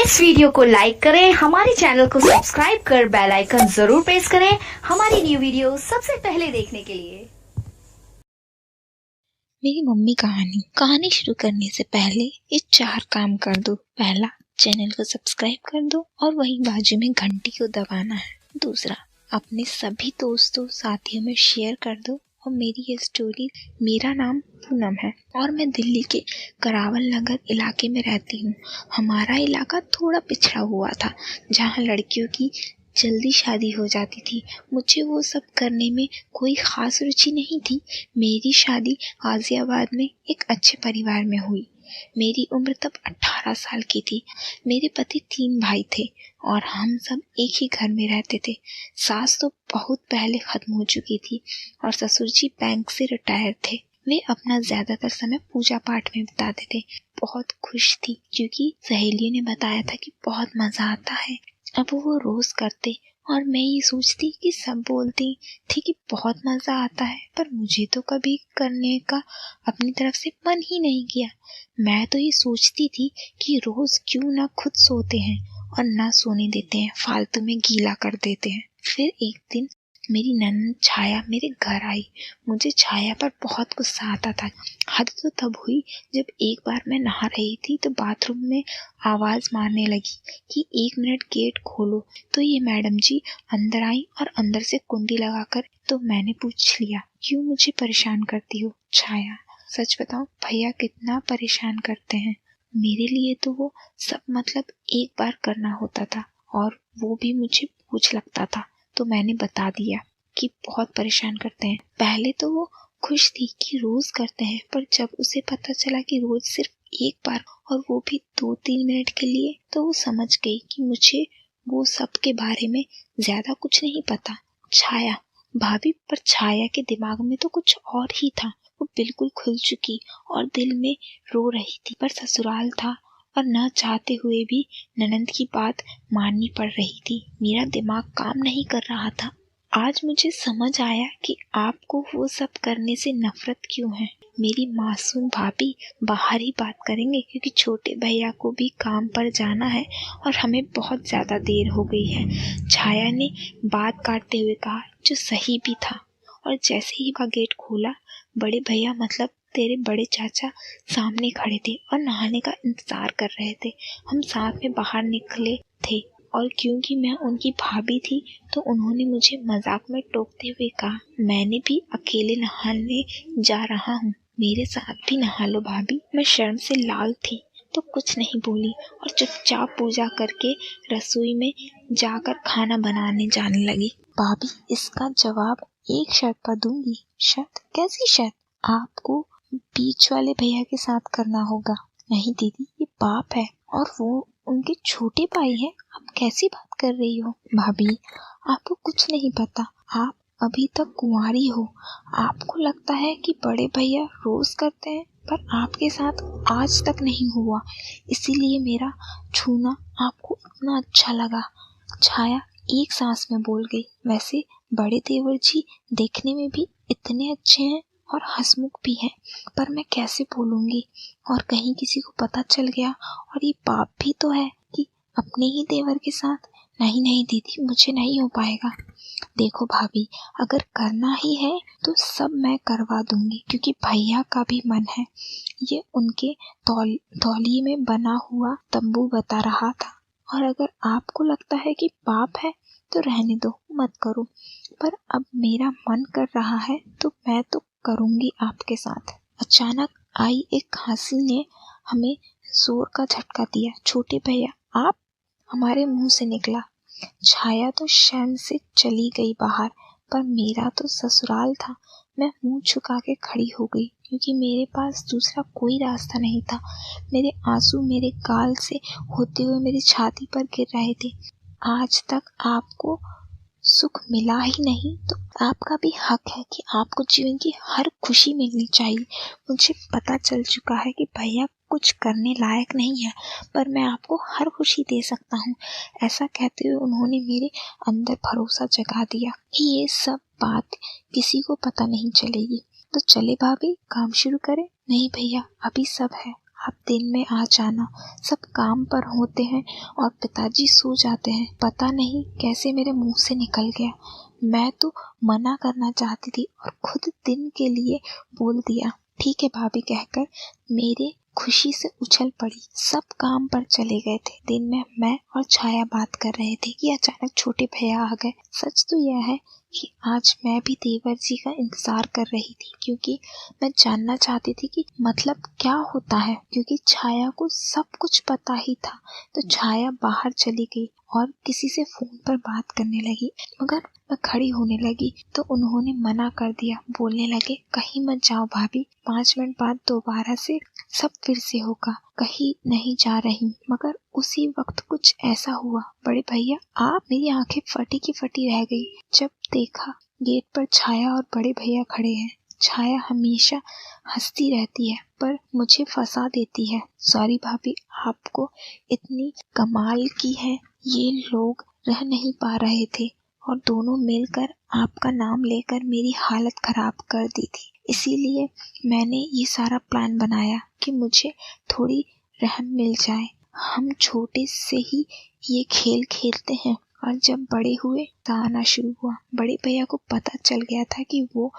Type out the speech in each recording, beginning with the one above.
इस वीडियो को लाइक करें, हमारे चैनल को सब्सक्राइब कर बेल आइकन जरूर प्रेस करें हमारी न्यू वीडियो सबसे पहले देखने के लिए। मेरी मम्मी कहानी शुरू करने से पहले ये 4 काम कर दो। पहला, चैनल को सब्सक्राइब कर दो और वहीं बाजू में घंटी को दबाना है। दूसरा, अपने सभी दोस्तों साथियों में शेयर कर दो। और मेरी ये स्टोरी, मेरा नाम पूनम है और मैं दिल्ली के करावल नगर इलाके में रहती हूँ। हमारा इलाका थोड़ा पिछड़ा हुआ था, जहाँ लड़कियों की जल्दी शादी हो जाती थी। मुझे वो सब करने में कोई खास रुचि नहीं थी। मेरी शादी गाजियाबाद में एक अच्छे परिवार में हुई। मेरी उम्र तब 18 साल की थी। मेरे पति 3 भाई थे और हम सब एक ही घर में रहते थे। सास तो बहुत पहले खत्म हो चुकी थी और ससुर जी बैंक से रिटायर थे। वे अपना ज्यादातर समय पूजा पाठ में बिताते थे। बहुत खुश थी क्योंकि सहेलियों ने बताया था कि बहुत मजा आता है। अब वो रोज करते और मैं ये सोचती कि सब बोलती थी कि बहुत मजा आता है, पर मुझे तो कभी करने का अपनी तरफ से मन ही नहीं किया। मैं तो ये सोचती थी कि रोज क्यों ना खुद सोते हैं और ना सोने देते हैं, फालतू में गीला कर देते हैं। फिर एक दिन मेरी ननद छाया मेरे घर आई। मुझे छाया पर बहुत गुस्सा आता था। हद तो तब हुई जब एक बार मैं नहा रही थी तो बाथरूम में आवाज मारने लगी कि 1 मिनट गेट खोलो। तो ये मैडम जी अंदर आई और अंदर से कुंडी लगाकर। तो मैंने पूछ लिया, क्यों मुझे परेशान करती हो छाया? सच बताओ भैया कितना परेशान करते हैं। मेरे लिए तो वो सब मतलब एक बार करना होता था और वो भी मुझे बोझ लगता था। तो मैंने बता दिया कि बहुत परेशान करते हैं। पहले तो वो खुश थी कि रोज करते हैं, पर जब उसे पता चला कि रोज सिर्फ एक बार और वो भी 2-3 मिनट के लिए, तो वो समझ गई कि मुझे वो सब के बारे में ज्यादा कुछ नहीं पता। छाया भाभी, पर छाया के दिमाग में तो कुछ और ही था। वो बिल्कुल खुल चुकी और दिल में रो रही थी, पर ससुराल था और न चाहते हुए भी ननद की बात माननी पड़ रही थी। मेरा दिमाग काम नहीं कर रहा था। आज मुझे समझ आया कि आपको वो सब करने से नफरत क्यों है। मेरी मासूम भाभी बाहर ही बात करेंगे क्योंकि छोटे भैया को भी काम पर जाना है और हमें बहुत ज्यादा देर हो गई है। छाया ने बात काटते हुए कहा, जो सही भी था। और जैसे ही वह गेट खोला, बड़े भैया मतलब तेरे बड़े चाचा सामने खड़े थे और नहाने का इंतजार कर रहे थे। हम साथ में बाहर निकले थे और क्योंकि मैं उनकी भाभी थी तो उन्होंने मुझे मजाक में टोकते हुए कहा, मैंने भी अकेले नहाने जा रहा हूँ, मेरे साथ भी नहा लो भाभी। मैं शर्म से लाल थी तो कुछ नहीं बोली और चुपचाप पूजा करके रसोई में जाकर खाना बनाने जाने लगी। भाभी, इसका जवाब एक शर्त पर दूंगी। शर्त? कैसी शर्त? आपको बीच वाले भैया के साथ करना होगा। नहीं दीदी, ये पाप है और वो उनके छोटे भाई हैं। आप कैसी बात कर रही हो? भाभी, आपको कुछ नहीं पता। आप अभी तक कुंवारी हो। आपको लगता है कि बड़े भैया रोज करते हैं, पर आपके साथ आज तक नहीं हुआ, इसीलिए मेरा छूना आपको इतना अच्छा लगा। छाया एक सांस में बोल गई, वैसे बड़े देवर जी देखने में भी इतने अच्छे हैं और हंसमुख भी है, पर मैं कैसे बोलूंगी और कहीं किसी को पता चल गया और ये पाप भी तो है कि अपने ही देवर के साथ। नहीं नहीं दीदी, मुझे नहीं हो पाएगा। देखो भाभी, अगर करना ही है तो सब मैं करवा दूंगी क्योंकि भैया का भी मन है। ये उनके तौलिए में बना हुआ तंबू बता रहा था। और अगर आपको लगता है कि पाप है तो रहने दो, मत करो, पर अब मेरा मन कर रहा है तो मैं तो करूंगी आपके साथ। अचानक आई एक खांसी ने हमें जोर का झटका दिया। छोटे भैया आप? हमारे मुंह से निकला। छाया तो शर्म से चली गई बाहर, पर मेरा तो ससुराल था। मैं मुंह झुका के खड़ी हो गई क्योंकि मेरे पास दूसरा कोई रास्ता नहीं था। मेरे आंसू मेरे गाल से होते हुए मेरी छाती पर गिर रहे थे। आज तक आपको सुख मिला ही नहीं तो आपका भी हक है कि आपको जीवन की हर खुशी मिलनी चाहिए। मुझे पता चल चुका है कि भैया कुछ करने लायक नहीं है, पर मैं आपको हर खुशी दे सकता हूँ। ऐसा कहते हुए उन्होंने मेरे अंदर भरोसा जगा दिया कि ये सब बात किसी को पता नहीं चलेगी। तो चले भाभी, काम शुरू करें? नहीं भैया, अभी सब है, आप दिन में आ जाना, सब काम पर होते हैं और पिताजी सो जाते हैं। पता नहीं कैसे मेरे मुंह से निकल गया। मैं तो मना करना चाहती थी और खुद दिन के लिए बोल दिया। ठीक है भाभी कहकर मेरे खुशी से उछल पड़ी। सब काम पर चले गए थे। दिन में मैं और छाया बात कर रहे थे कि अचानक छोटे भैया आ गए। सच तो यह है कि आज मैं भी देवर जी का इंतजार कर रही थी, क्योंकि मैं जानना चाहती थी कि मतलब क्या होता है, क्योंकि छाया को सब कुछ पता ही था। तो छाया बाहर चली गई और किसी से फोन पर बात करने लगी, मगर मैं खड़ी होने लगी तो उन्होंने मना कर दिया। बोलने लगे, कहीं मत जाओ भाभी, 5 मिनट बाद दोबारा से सब फिर से होगा, कहीं नहीं जा रही। मगर उसी वक्त कुछ ऐसा हुआ, बड़े भैया आप, मेरी आंखें फटी की फटी रह गई जब देखा गेट पर छाया और बड़े भैया खड़े हैं। छाया हमेशा हंसती रहती है पर मुझे फंसा देती है। सॉरी भाभी, आपको इतनी कमाल की है। ये लोग रह नहीं पा रहे थे और दोनों मिलकर आपका नाम लेकर मेरी हालत खराब कर दी थी। इसीलिए मैंने ये सारा प्लान बनाया कि मुझे थोड़ी रहम मिल जाए। हम छोटे से ही ये खेल खेलते हैं और जब बड़े हुए तो आना शुरू हुआ। बड़े भैया को पता चल गया था कि वो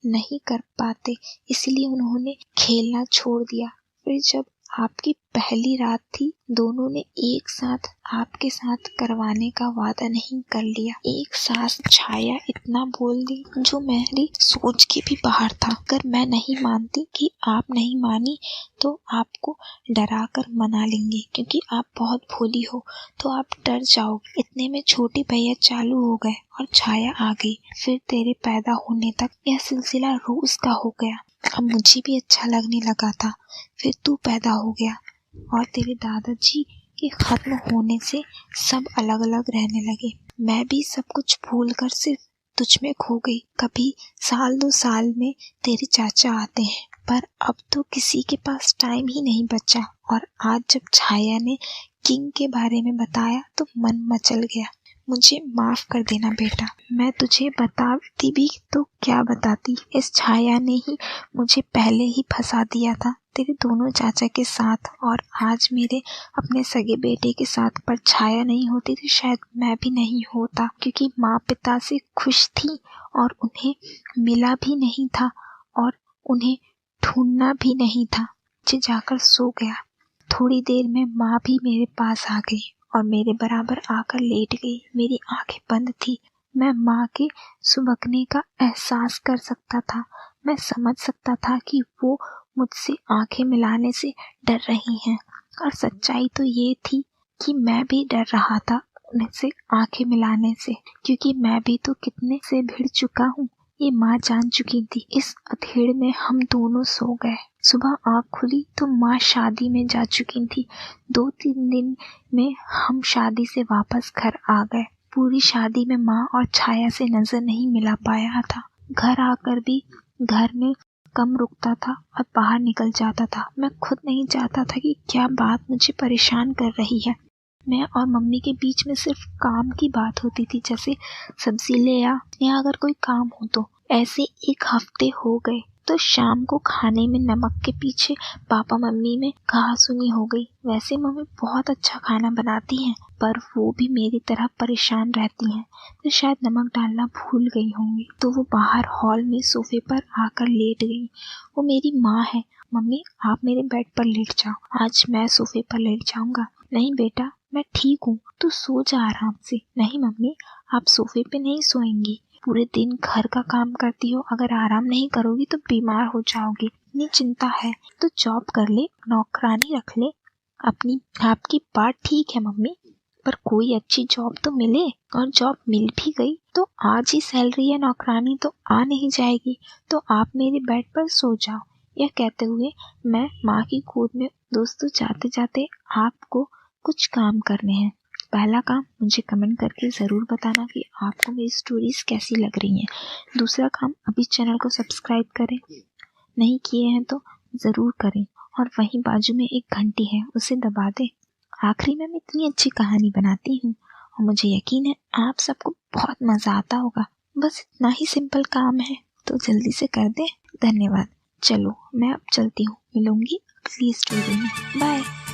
नहीं कर पाते, इसलिए उन्होंने खेलना छोड़ दिया। फिर जब आपकी पहली रात थी, दोनों ने एक साथ आपके साथ करवाने का वादा नहीं कर लिया। एक सास छाया इतना बोल दी जो मेरी सोच के भी बाहर था। अगर मैं नहीं मानती कि आप नहीं मानी तो आपको डरा कर मना लेंगे, क्योंकि आप बहुत भोली हो तो आप डर जाओगे। इतने में छोटे भैया चालू हो गए और छाया आ गई। फिर तेरे पैदा होने तक यह सिलसिला रोज का हो गया। अब मुझे भी अच्छा लगने लगा था। फिर तू पैदा हो गया और तेरे दादाजी के खत्म होने से सब अलग अलग रहने लगे। मैं भी सब कुछ भूल कर सिर्फ तुझ में खो गई। कभी साल 2 साल में तेरे चाचा आते हैं, पर अब तो किसी के पास टाइम ही नहीं बचा। और आज जब छाया ने किंग के बारे में बताया तो मन मचल गया। मुझे माफ कर देना बेटा, मैं तुझे बताती भी तो क्या बताती। इस छाया ने ही मुझे पहले ही फंसा दिया था तेरे दोनों चाचा के साथ, और आज मेरे अपने सगे बेटे के साथ। पर छाया नहीं होती तो शायद मैं भी नहीं होता, क्योंकि माँ पिता से खुश थी और उन्हें मिला भी नहीं था और उन्हें ढूंढना भी नहीं था। मुझे जाकर सो गया। थोड़ी देर में माँ भी मेरे पास आ गई और मेरे बराबर आकर लेट गई। मेरी आंखें बंद थी। मैं माँ के सुबकने का एहसास कर सकता था। मैं समझ सकता था कि वो मुझसे आंखें मिलाने से डर रही हैं, और सच्चाई तो ये थी कि मैं भी डर रहा था उनसे आंखें मिलाने से, क्योंकि मैं भी तो कितने से भिड़ चुका हूँ ये माँ जान चुकी थी। इस अधेड़ में हम दोनों सो गए। सुबह आँख खुली तो माँ शादी में जा चुकी थी। 2-3 दिन में हम शादी से वापस घर आ गए। पूरी शादी में माँ और छाया से नजर नहीं मिला पाया था। घर आकर भी घर में कम रुकता था और बाहर निकल जाता था। मैं खुद नहीं चाहता था कि क्या बात मुझे परेशान कर रही है। मैं और मम्मी के बीच में सिर्फ काम की बात होती थी, जैसे सब्जी ले आ या अगर कोई काम हो तो। ऐसे 1 हफ्ते हो गए तो शाम को खाने में नमक के पीछे पापा मम्मी में कहासुनी हो गई। वैसे मम्मी बहुत अच्छा खाना बनाती हैं, पर वो भी मेरी तरह परेशान रहती हैं, तो शायद नमक डालना भूल गई होंगी। तो वो बाहर हॉल में सोफे पर आकर लेट गई। वो मेरी माँ है। मम्मी आप मेरे बेड पर लेट जाओ, आज मैं सोफे पर लेट जाऊंगा। नहीं बेटा मैं ठीक हूँ, तू सो जा आराम से। नहीं मम्मी आप सोफे पे नहीं सोएंगी, पूरे दिन घर का काम करती हो, अगर आराम नहीं करोगी तो बीमार हो जाओगी। इतनी चिंता है तो जॉब कर ले, नौकरानी रख ले अपनी। आपकी बात ठीक है मम्मी, पर कोई अच्छी जॉब तो मिले, और जॉब मिल भी गई तो आज ही सैलरी या नौकरानी तो आ नहीं जाएगी, तो आप मेरे बेड पर सो जाओ। यह कहते हुए मैं माँ की गोद में। दोस्तों जाते जाते आपको कुछ काम करने हैं। पहला काम, मुझे कमेंट करके ज़रूर बताना कि आपको मेरी स्टोरीज कैसी लग रही हैं। दूसरा काम, अभी चैनल को सब्सक्राइब करें, नहीं किए हैं तो ज़रूर करें, और वहीं बाजू में एक घंटी है उसे दबा दें। आखिरी में मैं इतनी अच्छी कहानी बनाती हूँ और मुझे यकीन है आप सबको बहुत मज़ा आता होगा। बस इतना ही सिंपल काम है, तो जल्दी से कर दें। धन्यवाद। चलो मैं अब चलती हूँ, मिलूंगी अगली स्टोरी में। बाय।